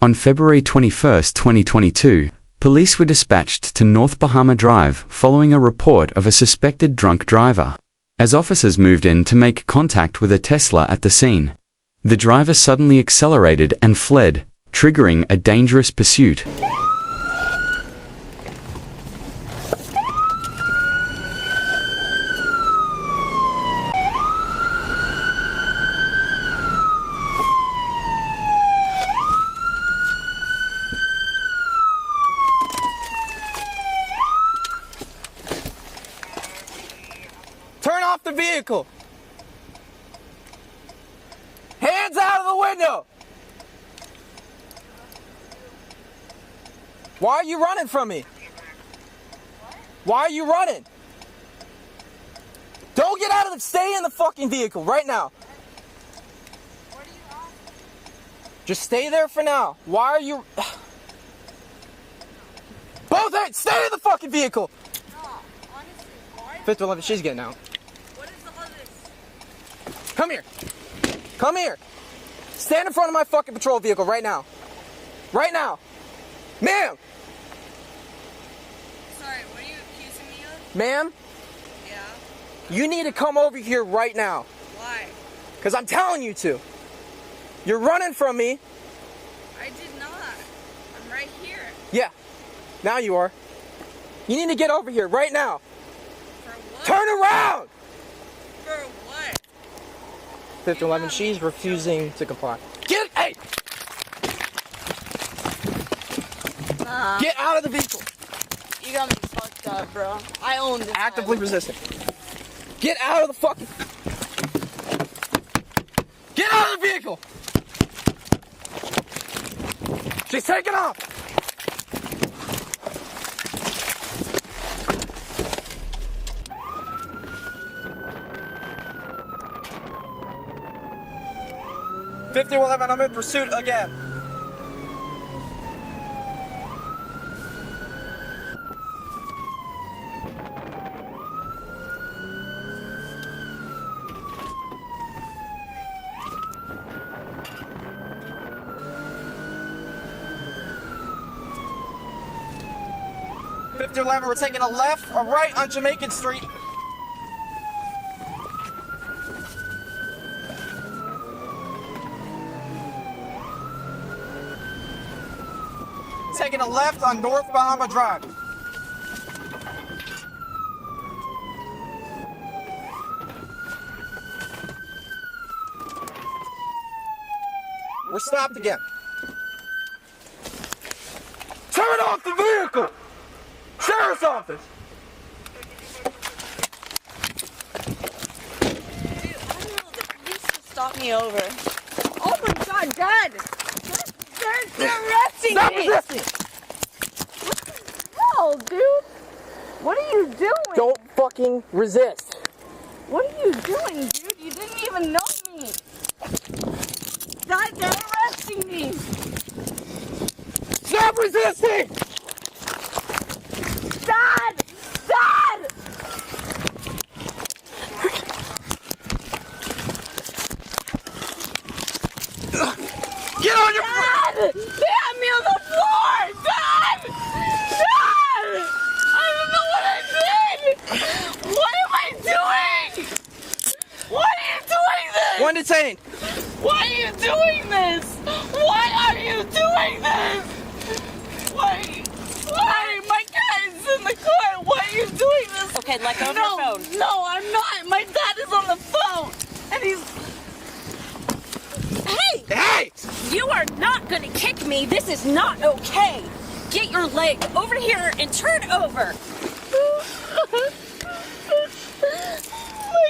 On February 21, 2022, police were dispatched to North Bahama Drive following a report of a suspected drunk driver. As officers moved in to make contact with a Tesla at the scene, the driver suddenly accelerated and fled, triggering a dangerous pursuit. Turn off the vehicle! Hands out of the window! Why are you running from me? Why are you running? Don't get out of the... Stay in the fucking vehicle right now. What are you asking? Just stay there for now. Why are you... Both hands! Stay in the fucking vehicle! No, honestly, why? 511, she's getting out. What is all this? Come here. Come here. Stand in front of my fucking patrol vehicle right now. Right now. Ma'am! Sorry, what are you accusing me of? Ma'am, Yeah. you need to come over here right now. Why? Because I'm telling you to. You're running from me. I did not. I'm right here. Yeah. Now you are. You need to get over here right now. For what? Turn around! For what? 511, she's refusing to comply. Hey! Nah. Get out of the vehicle. You got me fucked up, bro. I own this. Actively resisting. Get out of the fucking... Get out of the vehicle! She's taking off! $50-11, I'm in pursuit again. $50-11, we're taking a left or right on Jamaican Street. Taking a left on North Bahama Drive. We're stopped again. Turn off the vehicle! Sheriff's office! Dude, I don't know. The police just stopped me over. Oh my god, Dad! They're arresting Stop me! resisting! No, dude! What are you doing? Don't fucking resist. What are you doing, dude? You didn't even know me! Dad, they're arresting me! Stop resisting! Dad! Dad! Get on your... Dad! They have me on the floor! Dad! Dad! I don't know what I did! What am I doing? Why are you doing this? One detained. Why are you doing this? Why are you doing this? Why? Why? My cat is in the car. Why are you doing this? Okay, let go of your phone. No, I'm not. My dad is on the phone. And he's... Hey! Hey! You are not gonna kick me. This is not okay. Get your leg over here and turn over.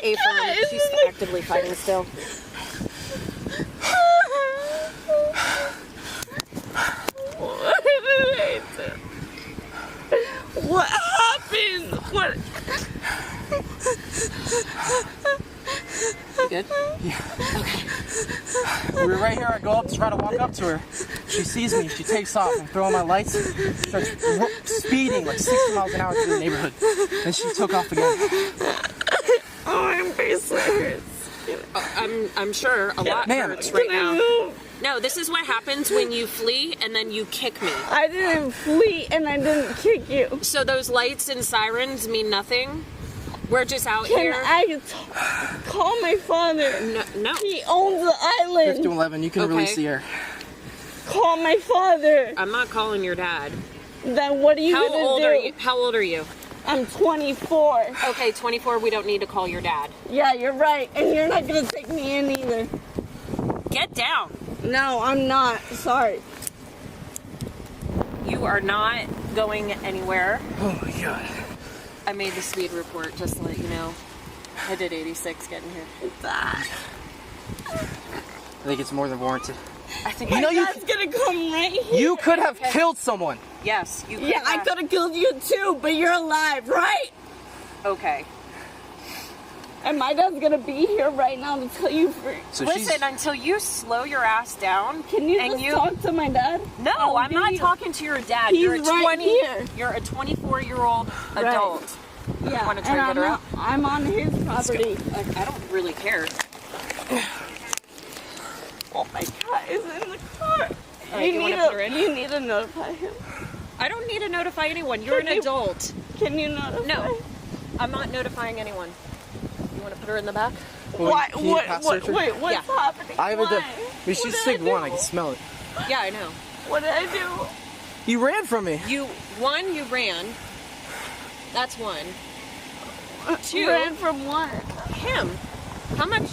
Affirm, she's actively fighting still. What happened? What? You good? We were right here. I go up to try to walk up to her. She sees me. She takes off. I'm throwing my lights. Starts speeding like 60 miles an hour through the neighborhood. Then she took off again. Oh, my face hurts. I'm sure a lot Ma'am, hurts right now. Move. No, this is what happens when you flee and then you kick me. I didn't flee and I didn't kick you. So those lights and sirens mean nothing? We're just out Can here. I call my father? No. He owns the island. 5-11, you can Okay. release the air. Call my father. I'm not calling your dad. Then what are you How gonna old do? are you? How old are you? I'm 24. Okay, 24. We don't need to call your dad. Yeah, you're right. And you're not gonna take me in either. Get down. No, I'm not. Sorry. You are not going anywhere. Oh my god. I made the speed report just to let you know. I did 86 getting here. I think it's more than warranted. I think You know you Dad's gonna come right here. you could have killed someone. Yes, you could Yeah, I have. could have killed you too, but you're alive, right? Okay. And my dad's gonna be here right now to tell you free. So Listen, until you slow your ass down. Can you and just you talk to my dad? No, I'll I'm give not you- talking to your dad. He's You're a right here. You're a 24-year-old Right. adult. Yeah, wanna try and get her out? I'm on his property. I don't really care. Oh my god, he's in the car. Alright, you wanna put her in? You need to notify him. I don't need to notify anyone. You're an Can you- adult. Can you notify? No, I'm not notifying anyone. You want to put her in the back? Why? Can you What? pass What? search her? Wait, what's Yeah. happening? I have a Why? she's What did sick I one, I do? can smell it. Yeah, I know. What did I do? You ran from me. You ran. That's one. Two. Ran from what? Him. How much?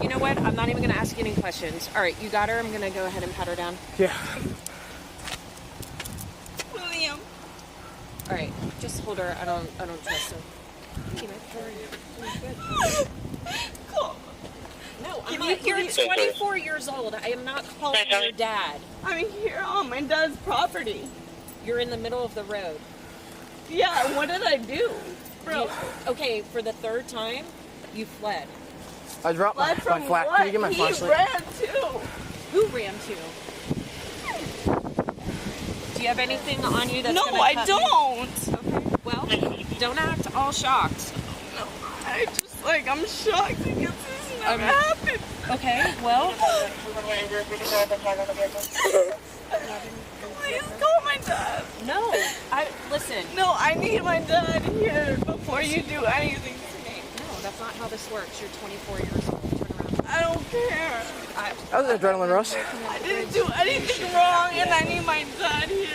You know what? I'm not even gonna ask you any questions. All right, you got her. I'm gonna go ahead and pat her down. Yeah. William. All right, just hold her. I don't trust her. Keep it. No, I'm Can not. you You're please- 24 years old. I am not calling your dad. I'm here on my dad's property. You're in the middle of the road. Yeah, what did I do? Bro, Okay, for the third time, you fled. I dropped my fled from flat. what? Can you get my He flashlight? ran too. Who ran to? Do you have anything on you that's No, gonna I cut me? don't. Okay. Well, don't act all shocked. No, I just I'm shocked because this never happened. Okay. Well, Please call my dad. no. Listen. No, I need my dad here before you do anything to me. No, that's not how this works. You're 24 years old. Turn around. I don't care. That was an adrenaline rush. I didn't do anything wrong, and I need my dad here.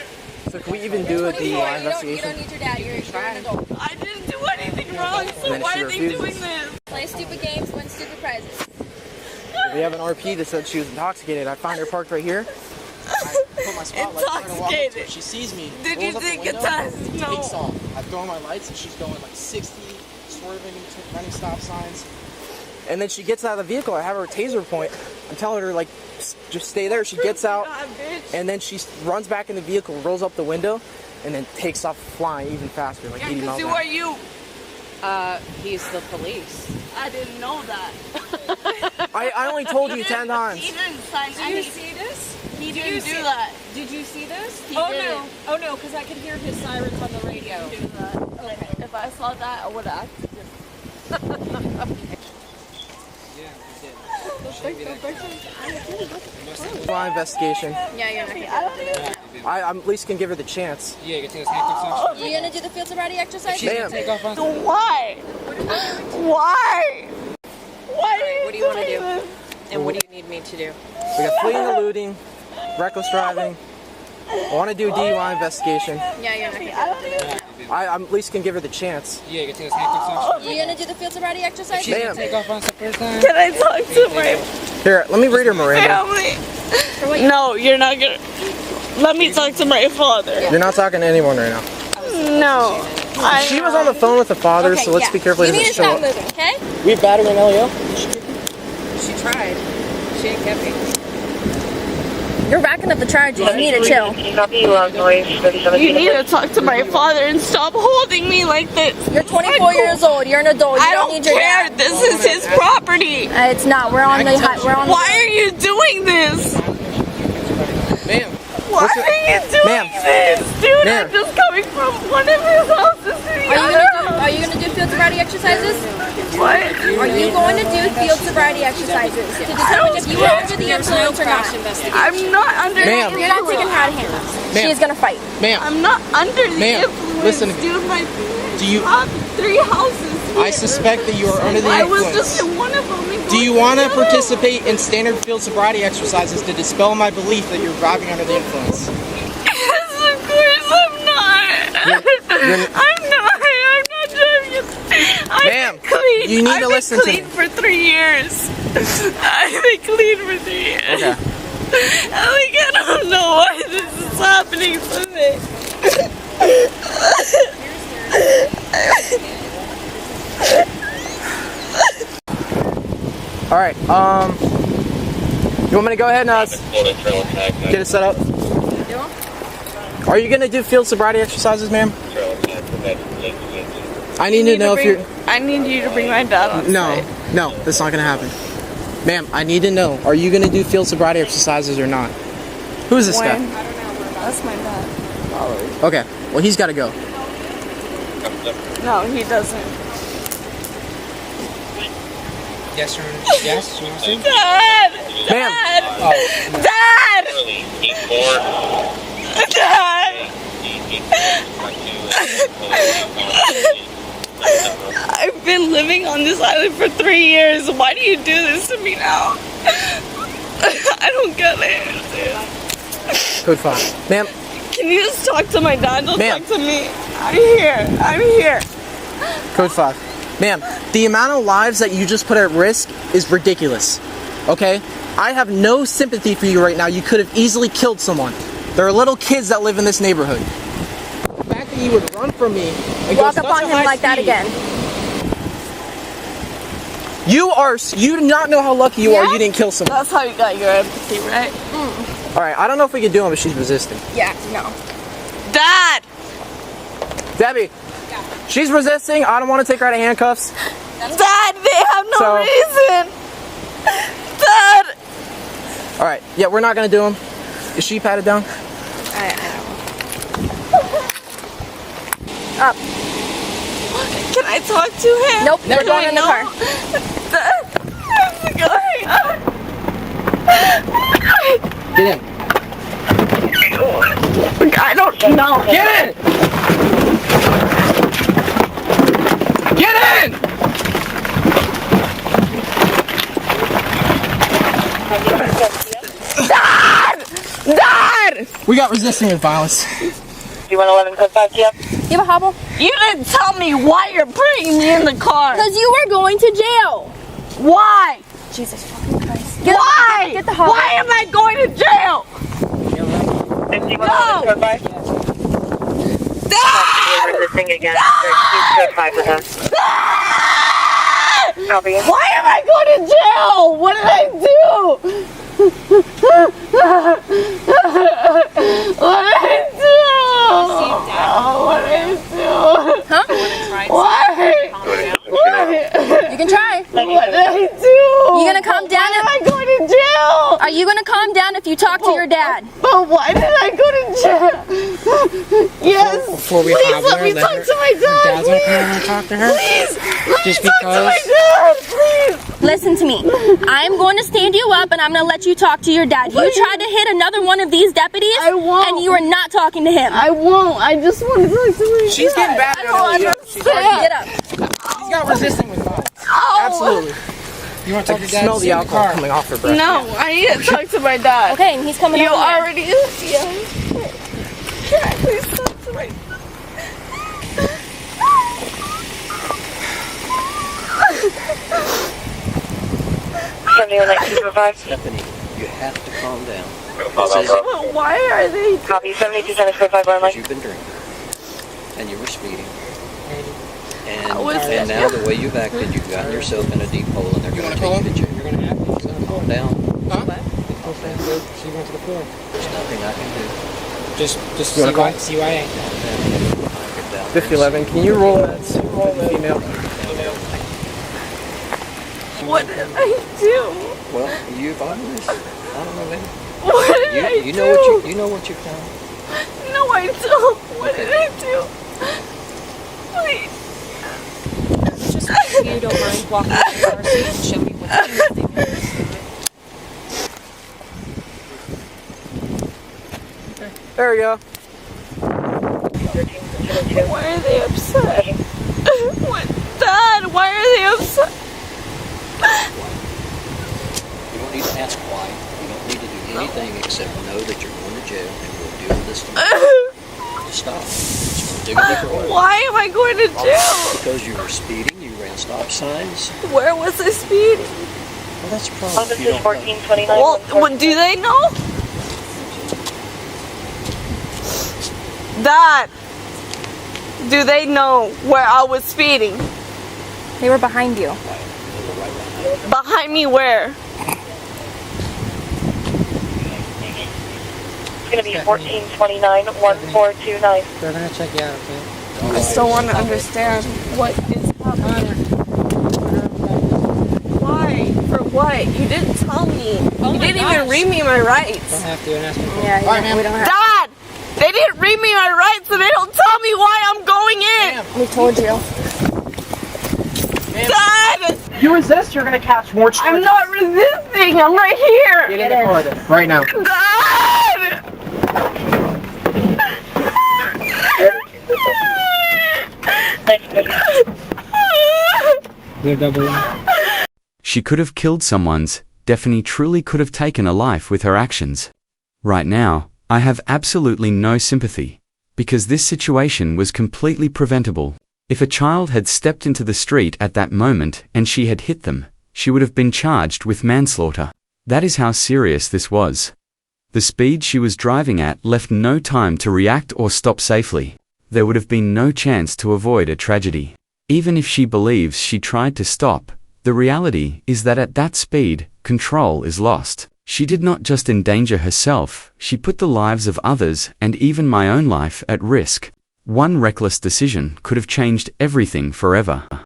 So can we even do a DUI investigation? need your dad. You're an adult. I didn't do anything wrong, so then why she are they refuses. doing this? Play stupid games, win stupid prizes. We have an RP that said she was intoxicated. I find her parked right here. Put my spotlight, trying to walk up to her. Intoxicated. She sees me. Did rolls you up the think window, it's us? and No. Takes off. I throw my lights and she's going like 60, swerving, running stop signs. And then she gets out of the vehicle. I have her taser point. I'm telling her like, just stay there. She gets out, God, bitch. and then she runs back in the vehicle, rolls up the window, and then takes off flying even faster, like 80 Because miles who an hour. are you? He's the police. I didn't know that. I only told you 10 times. He didn't sign Did you anything. see this? He Did you didn't see- do that. Did you see this? He oh didn't. no! Oh no! Because I could hear his sirens on the radio. Do that. Okay. If I saw that, I would have acted different. My investigation. Yeah, you're not gonna. I don't even. I at least can give her the chance. Yeah, you can take his handcuffs off. You gonna do the field sobriety exercise? Ma'am, Take off on. Why? Why? Why What do you want to do? this? And what do you need me to do? we got fleeing, eluding, reckless driving. I want to do a DUI investigation. Yeah, you're not gonna. I don't even. I at least can give her the chance. Yeah, you can take his handcuffs off. You gonna do the field sobriety exercise? She Ma'am. didn't take off on the first time. Can I talk to my Here, let me read her Miranda. family? No, you're not gonna. Let me talk to my father. You're not talking to anyone right now. No. She was on the phone with the father, so let's be careful he You need doesn't to show stop up. moving, okay? We have battery in LEO. She tried. She didn't get me. You're racking up the charges. You need to chill. You need to talk to my father and stop holding me like this. You're 24 years old. You're an adult. You I don't don't need your care. dad. This is his property. It's not. We're on the. We're on. Why are you doing this? Ma'am, Why Listen- are you doing Ma'am. this? Dude, Ma'am. I'm just coming from one of his houses to the Are you other gonna do Are you gonna do field sobriety exercises? What? Are you going to do field sobriety exercises to determine if you were under the influence or not? I'm not under the Ma'am. influence. You're not taking her out of handcuffs. Ma'am. She's gonna fight. Ma'am, I'm not under the Ma'am, influence. listen to me. Dude, my do you? top 3 houses. I suspect that you are under the I was influence. just in one of them. and Do you going want to to participate in standard field sobriety exercises to dispel my belief that you're driving under the influence? Yes, of course I'm not. You're- I'm not driving. Ma'am, I've been clean. you need I've to been listen to clean me. for 3 years. I've been clean for 3 years. Okay. I don't know why this is happening to me. All right. You want me to go ahead and get it set up? Are you gonna do field sobriety exercises, ma'am? I need to know if you're. I need you to bring my dad on No, site. no, that's not gonna happen. Ma'am, I need to know. Are you gonna do field sobriety exercises or not? Who is this When? guy? That's my dad. Okay. Well, he's got to go. No, he doesn't. Yes, Your Honor. Yes, you want to? Dad! Ma'am. Dad! Dad! I've been living on this island for 3 years. Why do you do this to me now? I don't get it. Code 5. Ma'am. Can you just talk to my dad? Don't Ma'am. talk to me. I'm here. I'm here. Code 5. Ma'am, the amount of lives that you just put at risk is ridiculous. Okay? I have no sympathy for you right now. You could have easily killed someone. There are little kids that live in this neighborhood. The fact that you would run from me and go Walk such up on a him high like that speed- again. You do not know how lucky you are you didn't kill someone. That's how you got your empathy, right? Alright, I don't know if we can do it, but she's resisting. Yeah, no. Dad! Debbie, she's resisting. I don't want to take her out of handcuffs. Dad, they have no So- reason! Dad! Alright, yeah, we're not going to do them. Is she patted down? Up. Can I talk to him? Nope, Never we're going going in the car. Dad, Get in. I don't know. Get in! Get in! Dad! We got resisting with violence. Do you want 11 code 5 TF? You have a hobble? You didn't tell me why you're bringing me in the car. Because you were going to jail. Why? Jesus fucking Christ. Why? Get the hobble. Why am I going to jail? 51 No. code 5? Dad! We're resisting again. Use code 5 with us. Copy. Why am I going to jail? What did I do? What did I do? What did I do? Huh? Why? You can try. What did I do? You gonna calm down? Why am I going to jail? Are you gonna calm down if you talk to your dad? But why did I go to jail? Yes. Before we Please hobble let her, me let talk her- to my dad. Dad's gonna come over and talk to her. Please. Let Just me talk to my because- dad. Please. Listen to me. I'm going to stand you up and I'm going to let you talk to your dad. You tried to hit another one of these deputies I won't. and you are not talking to him. I won't. I just want to talk to my She's dad. getting bad I at don't it. She's already- Get up. She's got resisting with violence. Ow. Absolutely. You want I to talk can to Dad? smell the Sit in alcohol car. coming off her breath. No, I need to talk to my dad. Okay, and he's coming You over here. already. Yeah. Can I please talk to my dad? 71 code 5. Stephanie, you have to calm down. But why are they? Copy. 72 code 5 1 Because you've been drinking. And you were speeding. I was- And now the way you've acted, you've gotten yourself in a deep hole and they're going to take you to jail. You're going to have to. Calm down. She went to the floor. There's nothing I can do. Just You wanna call? CYA. Get down. 5011, can you roll that female? What did I do? Well, you've obviously, I don't know, man. What did I You do? know what you've done. No, I don't. What did I do? Please. you don't mind walking to the car seat and show me what the thing is. There you go. Why are they upset? What? Dad, why are they upset? You don't need to ask why. You don't need to do anything except know that you're going to jail and we'll deal with this tomorrow. Stop. Just dig a deeper hole. Why am I going to jail? Because you were speeding, you ran stop signs. Where was I speeding? Well, that's a problem. This if you is don't know. 1429. Well, do they know? Dad, do they know where I was speeding? They were behind you. Behind me where? It's going to be 1429, 1429. They're gonna check you out, okay? I still want to understand what is happening. Why? For what? You didn't tell me. You didn't even read me my rights. Don't have to, and ask them. Yeah, we don't have. Dad! They didn't read me my rights and they don't tell me why I'm going in! We told you. Dad! You resist, you're gonna catch more charges. I'm not resisting! I'm right here! Get in the car then, right now. Dad! They're double. She could have killed someone's. Daphne truly could have taken a life with her actions. Right now, I have absolutely no sympathy, because this situation was completely preventable. If a child had stepped into the street at that moment and she had hit them, she would have been charged with manslaughter. That is how serious this was. The speed she was driving at left no time to react or stop safely. There would have been no chance to avoid a tragedy. Even if she believes she tried to stop, the reality is that at that speed, control is lost. She did not just endanger herself, she put the lives of others and even my own life at risk. One reckless decision could have changed everything forever.